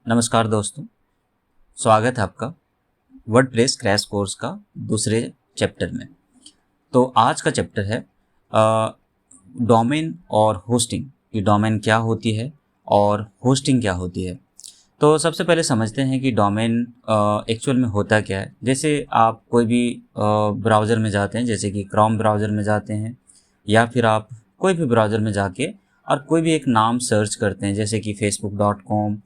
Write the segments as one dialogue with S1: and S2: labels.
S1: नमस्कार दोस्तों, स्वागत है आपका वर्डप्रेस क्रैश कोर्स का दूसरे चैप्टर में। तो आज का चैप्टर है डोमेन और होस्टिंग कि डोमेन क्या होती है और होस्टिंग क्या होती है। तो सबसे पहले समझते हैं कि डोमेन एक्चुअल में होता क्या है। जैसे आप कोई भी ब्राउज़र में जाते हैं, जैसे कि क्रोम ब्राउज़र में जाते हैं या फिर आप कोई भी ब्राउज़र में जाके और कोई भी एक नाम सर्च करते हैं, जैसे कि facebook.com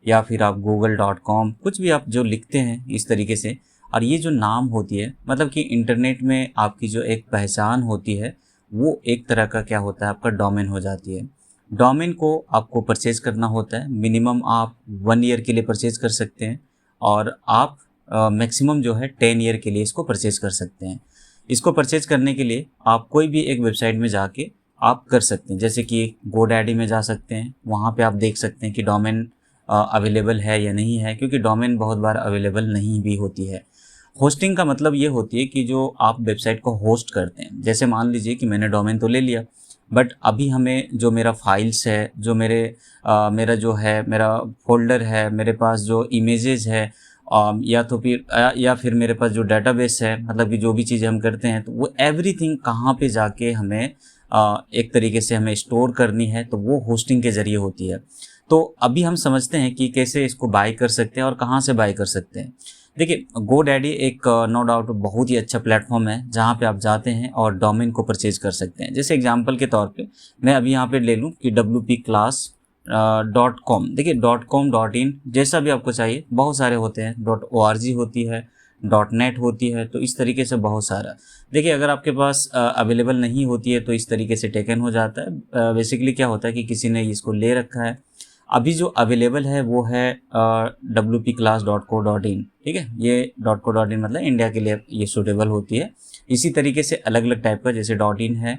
S1: या फिर आप google.com, कुछ भी आप जो लिखते हैं इस तरीके से। और ये जो नाम होती है, मतलब कि इंटरनेट में आपकी जो एक पहचान होती है, वो एक तरह का क्या होता है, आपका डोमेन हो जाती है। डोमेन को आपको परचेज़ करना होता है। मिनिमम आप 1 ईयर के लिए परचेज़ कर सकते हैं और आप मैक्सिमम जो है 10 ईयर के लिए इसको परचेज़ कर सकते हैं। इसको परचेज़ करने के लिए आप कोई भी एक वेबसाइट में जाके आप कर सकते हैं, जैसे कि गोडैडी में जा सकते हैं। वहाँ पे आप देख सकते हैं कि डोमेन अवेलेबल है या नहीं है, क्योंकि डोमेन बहुत बार अवेलेबल नहीं भी होती है। होस्टिंग का मतलब ये होती है कि जो आप वेबसाइट को होस्ट करते हैं। जैसे मान लीजिए कि मैंने डोमेन तो ले लिया, बट अभी हमें जो मेरा फाइल्स है, जो मेरा जो है मेरा फ़ोल्डर है, मेरे पास जो इमेजेस है, या तो फिर या फिर मेरे पास जो डेटाबेस है, मतलब कि जो भी चीज़ें हम करते हैं, तो वो एवरीथिंग कहाँ पे जाके हमें एक तरीके से हमें स्टोर करनी है, तो वो होस्टिंग के ज़रिए होती है। तो अभी हम समझते हैं कि कैसे इसको बाय कर सकते हैं और कहाँ से बाय कर सकते हैं। देखिए, गोडैडी एक नो डाउट बहुत ही अच्छा प्लेटफॉर्म है, जहाँ पे आप जाते हैं और डोमेन को परचेज कर सकते हैं। जैसे एग्जांपल के तौर पे मैं अभी यहाँ पे ले लूँ कि wpclass.com। देखिए, .com .in जैसा भी आपको चाहिए, बहुत सारे होते हैं। .org होती है, .net होती है, तो इस तरीके से बहुत सारा। देखिए, अगर आपके पास अवेलेबल नहीं होती है तो इस तरीके से टेकन हो जाता है। बेसिकली क्या होता है कि किसी ने इसको ले रखा है। अभी जो अवेलेबल है वो है wpclass.co.in। ठीक है, ये .co.in मतलब इंडिया के लिए ये सूटेबल होती है। इसी तरीके से अलग अलग टाइप का, जैसे .in है,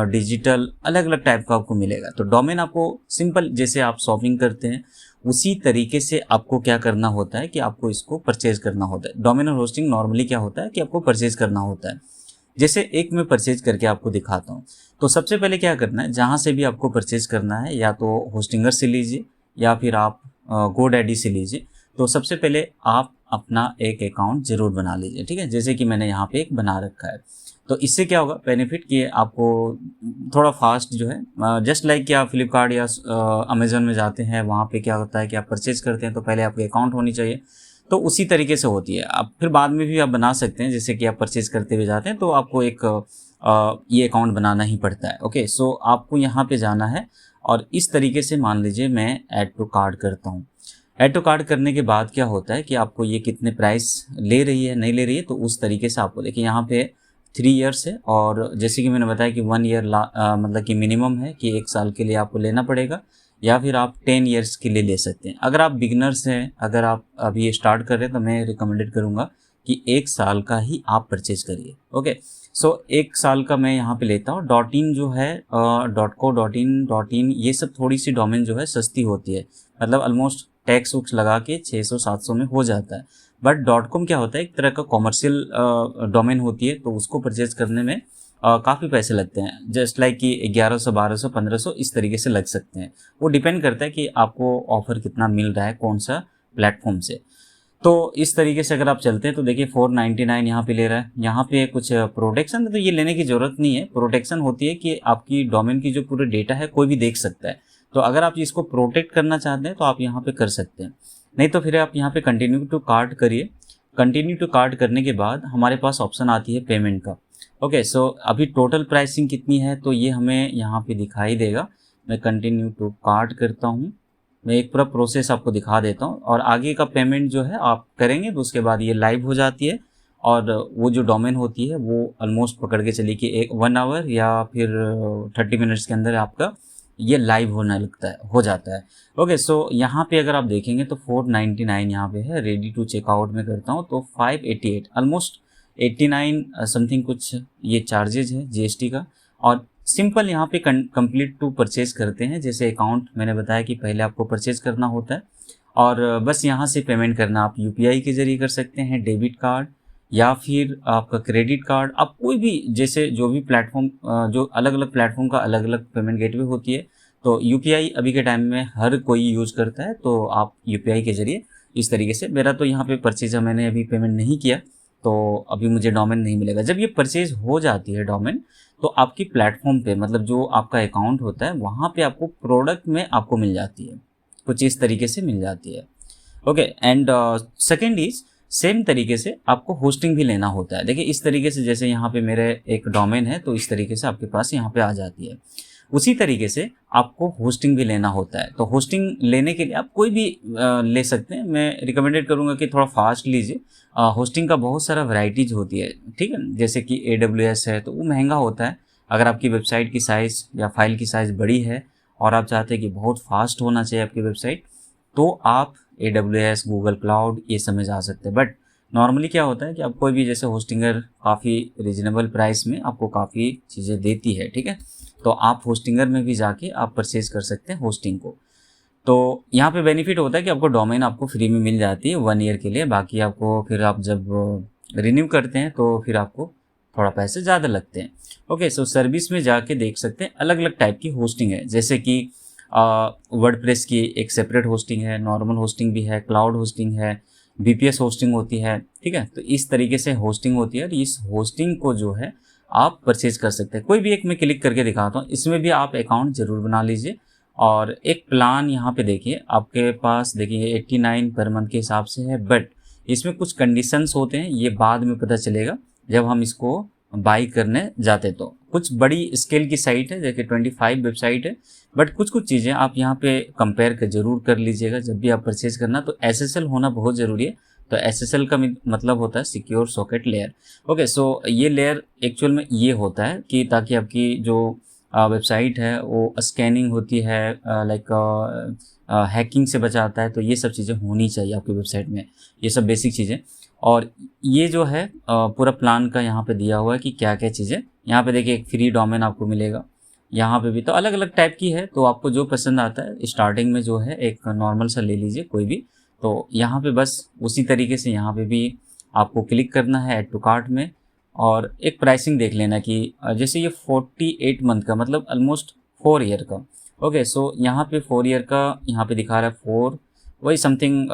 S1: डिजिटल, अलग अलग टाइप का आपको मिलेगा। तो डोमेन आपको सिंपल, जैसे आप शॉपिंग करते हैं उसी तरीके से आपको क्या करना होता है कि आपको इसको परचेज करना होता है। डोमेन और होस्टिंग नॉर्मली क्या होता है कि आपको परचेज करना होता है। जैसे एक मैं परचेज करके आपको दिखाता हूँ। तो सबसे पहले क्या करना है, जहाँ से भी आपको परचेज करना है, या तो होस्टिंगर से लीजिए या फिर आप गोडैडी से लीजिए। तो सबसे पहले आप अपना एक अकाउंट ज़रूर बना लीजिए। ठीक है, जैसे कि मैंने यहाँ पे एक बना रखा है। तो इससे क्या होगा बेनिफिट, कि आपको थोड़ा फास्ट जो है, जस्ट लाइक कि आप फ्लिपकार्ट या अमेज़न में जाते हैं, वहाँ पे क्या होता है कि आप परचेज़ करते हैं तो पहले आपकी अकाउंट होनी चाहिए। तो उसी तरीके से होती है। आप फिर बाद में भी आप बना सकते हैं, जैसे कि आप परचेज़ करते हुए जाते हैं तो आपको एक ये अकाउंट बनाना ही पड़ता है। ओके, सो आपको यहाँ पे जाना है और इस तरीके से मान लीजिए मैं ऐड टू कार्ट करता हूँ। ऐड टू कार्ट करने के बाद क्या होता है कि आपको ये कितने प्राइस ले रही है, नहीं ले रही है, तो उस तरीके से आपको देखिए यहाँ पे 3 ईयर्स है। और जैसे कि मैंने बताया कि 1 ईयर मतलब कि मिनिमम है कि 1 साल के लिए आपको लेना पड़ेगा, या फिर आप 10 ईयर्स के लिए ले सकते हैं। अगर आप बिगनर्स हैं, अगर आप अभी स्टार्ट कर रहे हैं, तो मैं रिकमेंडेड करूँगा कि 1 साल का ही आप परचेज करिए। ओके, सो 1 साल का मैं यहाँ पे लेता हूँ। .in जो है, .co .in ये सब थोड़ी सी डोमेन जो है सस्ती होती है, मतलब ऑलमोस्ट टैक्स वुक्स लगा के 600-700 में हो जाता है। बट .com क्या होता है, एक तरह का कॉमर्शियल डोमेन होती है, तो उसको परचेज करने में काफ़ी पैसे लगते हैं। जस्ट लाइक कि 1100, 1200, 1500 इस तरीके से लग सकते हैं। वो डिपेंड करता है कि आपको ऑफ़र कितना मिल रहा है, कौन सा प्लेटफॉर्म से। तो इस तरीके से अगर आप चलते हैं तो देखिए 499 यहाँ पे ले रहा है। यहाँ पे कुछ प्रोटेक्शन, तो ये लेने की ज़रूरत नहीं है। प्रोटेक्शन होती है कि आपकी डोमेन की जो पूरे डेटा है कोई भी देख सकता है। तो अगर आप इसको प्रोटेक्ट करना चाहते हैं तो आप यहाँ पे कर सकते हैं, नहीं तो फिर आप यहाँ पे कंटिन्यू टू कार्ट करिए। कंटिन्यू टू कार्ट करने के बाद हमारे पास ऑप्शन आती है पेमेंट का। ओके, सो अभी टोटल प्राइसिंग कितनी है तो ये हमें यहाँ पे दिखाई देगा। मैं कंटिन्यू टू कार्ट करता हूँ। मैं एक पूरा प्रोसेस आपको दिखा देता हूँ और आगे का पेमेंट जो है आप करेंगे तो उसके बाद ये लाइव हो जाती है। और वो जो डोमेन होती है वो ऑलमोस्ट पकड़ के चलिए कि 1 आवर या फिर 30 मिनट्स के अंदर आपका ये लाइव होने लगता है, हो जाता है। ओके, सो यहाँ पे अगर आप देखेंगे तो 499 यहाँ पे है। रेडी टू चेकआउट में करता हूँ तो 588, ऑलमोस्ट 89 समथिंग कुछ ये चार्जेज है जीएसटी का। और सिंपल यहाँ पे कंप्लीट टू परचेज करते हैं। जैसे अकाउंट मैंने बताया कि पहले आपको परचेज करना होता है और बस यहाँ से पेमेंट करना। आप यूपीआई के जरिए कर सकते हैं, डेबिट कार्ड या फिर आपका क्रेडिट कार्ड। आप कोई भी, जैसे जो भी प्लेटफॉर्म, जो अलग अलग प्लेटफॉर्म का अलग अलग पेमेंट गेटवे होती है, तो यूपीआई अभी के टाइम में हर कोई यूज़ करता है, तो आप यूपीआई के ज़रिए इस तरीके से, मेरा तो यहाँ पे परचेज है, मैंने अभी पेमेंट नहीं किया तो अभी मुझे डोमेन नहीं मिलेगा। जब ये परचेज हो जाती है डोमेन, तो आपकी प्लेटफॉर्म पे मतलब जो आपका अकाउंट होता है वहाँ पे आपको प्रोडक्ट में आपको मिल जाती है, कुछ इस तरीके से मिल जाती है। Okay, and second is same तरीके से आपको होस्टिंग भी लेना होता है। देखिए इस तरीके से, जैसे यहाँ पे मेरे एक डोमेन है तो इस तरीके से आपके पास यहाँ पे आ जाती है। उसी तरीके से आपको होस्टिंग भी लेना होता है। तो होस्टिंग लेने के लिए आप कोई भी ले सकते हैं। मैं रिकमेंडेड करूँगा कि थोड़ा फास्ट लीजिए। होस्टिंग का बहुत सारा वैरायटीज होती है, ठीक है। जैसे कि AWS है तो वो महंगा होता है। अगर आपकी वेबसाइट की साइज़ या फाइल की साइज़ बड़ी है और आप चाहते हैं कि बहुत फास्ट होना चाहिए आपकी वेबसाइट, तो आप AWS, गूगल क्लाउड ये सब में जा सकते हैं। बट नॉर्मली क्या होता है कि आप कोई भी जैसे होस्टिंगर काफ़ी रिजनेबल प्राइस में आपको काफ़ी चीज़ें देती है, ठीक है। तो आप होस्टिंगर में भी जाके आप परचेज कर सकते हैं होस्टिंग को। तो यहाँ पे बेनिफिट होता है कि आपको डोमेन आपको फ्री में मिल जाती है 1 ईयर के लिए। बाकी आपको फिर आप जब रिन्यू करते हैं तो फिर आपको थोड़ा पैसे ज़्यादा लगते हैं। ओके, सो सर्विस में जाके देख सकते हैं अलग अलग टाइप की होस्टिंग है। जैसे कि वर्डप्रेस की एक सेपरेट होस्टिंग है, नॉर्मल होस्टिंग भी है, क्लाउड होस्टिंग है, VPS होस्टिंग होती है, ठीक है। तो इस तरीके से होस्टिंग होती है और इस होस्टिंग को जो है आप परचेज कर सकते हैं। कोई भी एक मैं क्लिक करके दिखाता हूँ, इसमें भी आप अकाउंट ज़रूर बना लीजिए। और एक प्लान यहाँ पे देखिए आपके पास, देखिए 89 पर मंथ के हिसाब से है, बट इसमें कुछ कंडीशंस होते हैं, ये बाद में पता चलेगा जब हम इसको बाई करने जाते। तो कुछ बड़ी स्केल की साइट है, देखिए 25 वेबसाइट है, बट कुछ कुछ चीज़ें आप यहाँ पे कंपेयर कर जरूर कर लीजिएगा जब भी आप परचेज करना। तो SSL होना बहुत ज़रूरी है। तो SSL का मतलब होता है सिक्योर सॉकेट लेयर। ओके, सो ये लेयर एक्चुअल में ये होता है कि ताकि आपकी जो वेबसाइट है वो स्कैनिंग होती है, लाइक हैकिंग से बचाता है। तो ये सब चीज़ें होनी चाहिए आपकी वेबसाइट में, ये सब बेसिक चीज़ें। और ये जो है पूरा प्लान का यहाँ पे दिया हुआ है कि क्या क्या चीज़ें। यहाँ पे देखिए एक फ्री डोमेन आपको मिलेगा, यहाँ पे भी तो अलग अलग टाइप की है। तो आपको जो पसंद आता है, स्टार्टिंग में जो है एक नॉर्मल सा ले लीजिए कोई भी। तो यहाँ पे बस उसी तरीके से यहाँ पे भी आपको क्लिक करना है ऐड टू कार्ट में, और एक प्राइसिंग देख लेना कि जैसे ये 48 मंथ का मतलब ऑलमोस्ट 4 ईयर का। ओके, सो यहाँ पे 4 ईयर का यहाँ पे दिखा रहा है 4 वही समथिंग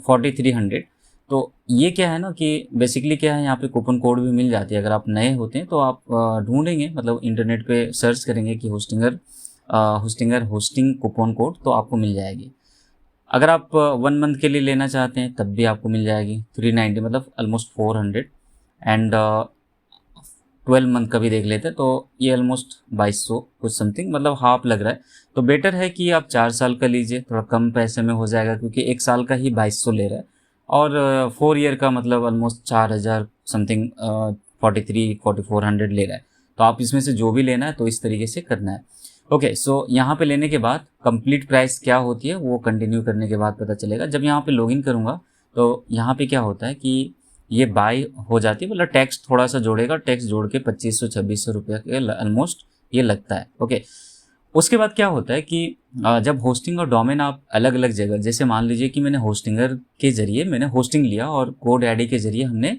S1: 4300। तो ये क्या है ना कि बेसिकली क्या है, यहाँ पे कूपन कोड भी मिल जाती है। अगर आप नए होते हैं तो आप ढूंढेंगे, मतलब इंटरनेट पे सर्च करेंगे कि होस्टिंगर होस्टिंग कूपन कोड, तो आपको मिल जाएगी। अगर आप 1 मंथ के लिए लेना चाहते हैं तब भी आपको मिल जाएगी 390, मतलब ऑलमोस्ट 400। एंड 12 मंथ का भी देख लेते हैं तो ये ऑलमोस्ट 2200 कुछ समथिंग, मतलब हाफ लग रहा है। तो बेटर है कि आप 4 साल का लीजिए, थोड़ा कम पैसे में हो जाएगा, क्योंकि 1 साल का ही 2200 ले रहा है। और 4 ईयर का मतलब ऑलमोस्ट 4000 समथिंग 4400 ले रहा है। तो आप इसमें से जो भी लेना है तो इस तरीके से करना है। ओके, सो यहाँ पे लेने के बाद कंप्लीट प्राइस क्या होती है वो कंटिन्यू करने के बाद पता चलेगा। जब यहाँ पे लॉगिन करूँगा तो यहाँ पे क्या होता है कि ये बाय हो जाती है, मतलब टैक्स थोड़ा सा जोड़ेगा, टैक्स जोड़ के 2500-2600 रुपये के ऑलमोस्ट ये लगता है। ओके, उसके बाद क्या होता है कि जब होस्टिंग और डोमेन आप अलग अलग जगह, जैसे मान लीजिए कि मैंने होस्टिंगर के जरिए मैंने होस्टिंग लिया और GoDaddy के जरिए हमने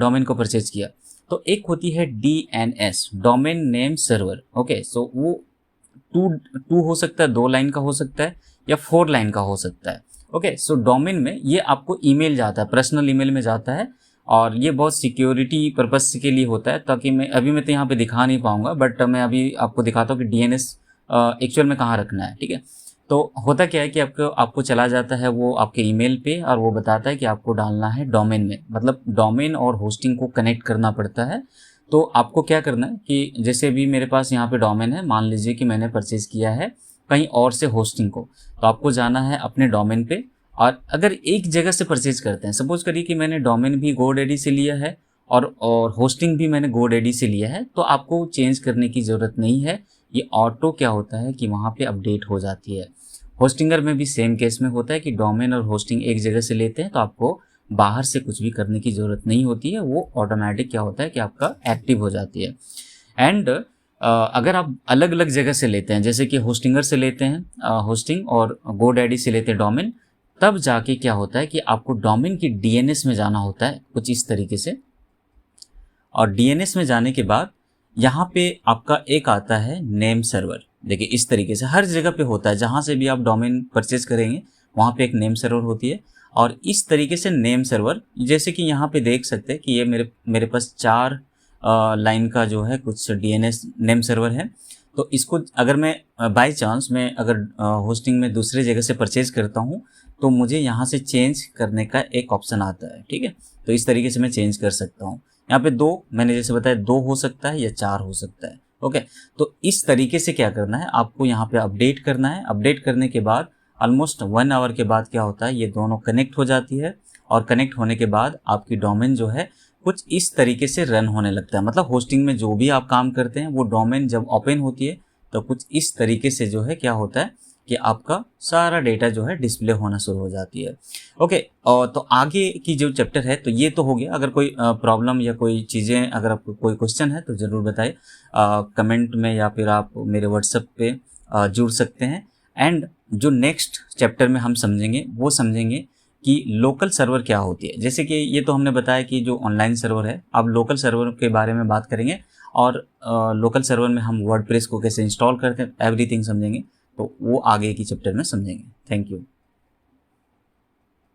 S1: डोमेन को परचेज किया। तो एक होती है DNS, domain name server. Okay, so वो टू हो सकता है, 2 लाइन का हो सकता है या 4 लाइन का हो सकता है। ओके, सो डोमेन में ये आपको ईमेल जाता है, पर्सनल ईमेल में जाता है, और ये बहुत सिक्योरिटी पर्पस के लिए होता है। ताकि मैं तो यहाँ पे दिखा नहीं पाऊंगा, बट मैं अभी आपको दिखाता हूँ कि DNS एक्चुअल में कहाँ रखना है, ठीक है। तो होता क्या है कि आपको चला जाता है वो आपके ईमेल पे, और वो बताता है कि आपको डालना है डोमेन में, मतलब डोमेन और होस्टिंग को कनेक्ट करना पड़ता है। तो आपको क्या करना है कि जैसे भी मेरे पास यहाँ पे डोमेन है, मान लीजिए कि मैंने परचेज किया है कहीं और से होस्टिंग को, तो आपको जाना है अपने डोमेन पे। और अगर एक जगह से परचेज करते हैं, सपोज करिए कि मैंने डोमेन भी GoDaddy से लिया है और होस्टिंग भी मैंने GoDaddy से लिया है, तो आपको चेंज करने की ज़रूरत नहीं है। ये ऑटो क्या होता है कि वहाँ पे अपडेट हो जाती है। होस्टिंगर में भी सेम केस में होता है कि डोमेन और होस्टिंग एक जगह से लेते हैं तो आपको बाहर से कुछ भी करने की ज़रूरत नहीं होती है, वो ऑटोमेटिक क्या होता है कि आपका एक्टिव हो जाती है। एंड अगर आप अलग अलग जगह से लेते हैं, जैसे कि होस्टिंगर से लेते हैं होस्टिंग और GoDaddy से लेते हैं डोमेन, तब जाके क्या होता है कि आपको डोमेन की DNS में जाना होता है कुछ इस तरीके से। और DNS में जाने के बाद यहाँ पे आपका एक आता है नेम सर्वर। देखिए इस तरीके से हर जगह पे होता है, जहाँ से भी आप डोमेन परचेज करेंगे वहाँ पे एक नेम सर्वर होती है। और इस तरीके से नेम सर्वर, जैसे कि यहाँ पे देख सकते हैं कि ये मेरे पास 4 लाइन का जो है कुछ DNS नेम सर्वर है। तो इसको अगर मैं बाय चांस मैं अगर होस्टिंग में दूसरे जगह से परचेज करता हूँ तो मुझे यहाँ से चेंज करने का एक ऑप्शन आता है, ठीक है। तो इस तरीके से मैं चेंज कर सकता हूँ। यहाँ पे 2, मैंने जैसे बताया 2 हो सकता है या 4 हो सकता है, ओके। तो इस तरीके से क्या करना है, आपको यहाँ पे अपडेट करना है। अपडेट करने के बाद ऑलमोस्ट 1 आवर के बाद क्या होता है, ये दोनों कनेक्ट हो जाती है। और कनेक्ट होने के बाद आपकी डोमेन जो है कुछ इस तरीके से रन होने लगता है। मतलब होस्टिंग में जो भी आप काम करते हैं वो डोमेन जब ओपन होती है तो कुछ इस तरीके से जो है क्या होता है कि आपका सारा डेटा जो है डिस्प्ले होना शुरू हो जाती है, ओके। और तो आगे की जो चैप्टर है तो ये तो हो गया। अगर कोई प्रॉब्लम या कोई चीज़ें, अगर आपको कोई क्वेश्चन है तो ज़रूर बताइए कमेंट में, या फिर आप मेरे व्हाट्सएप पे जुड़ सकते हैं। एंड जो नेक्स्ट चैप्टर में हम समझेंगे वो समझेंगे कि लोकल सर्वर क्या होती है। जैसे कि ये तो हमने बताया कि जो ऑनलाइन सर्वर है, अब लोकल सर्वर के बारे में बात करेंगे। और लोकल सर्वर में हम वर्डप्रेस को कैसे इंस्टॉल करते हैं, एवरीथिंग समझेंगे। तो वो आगे की चैप्टर में समझेंगे। Thank you.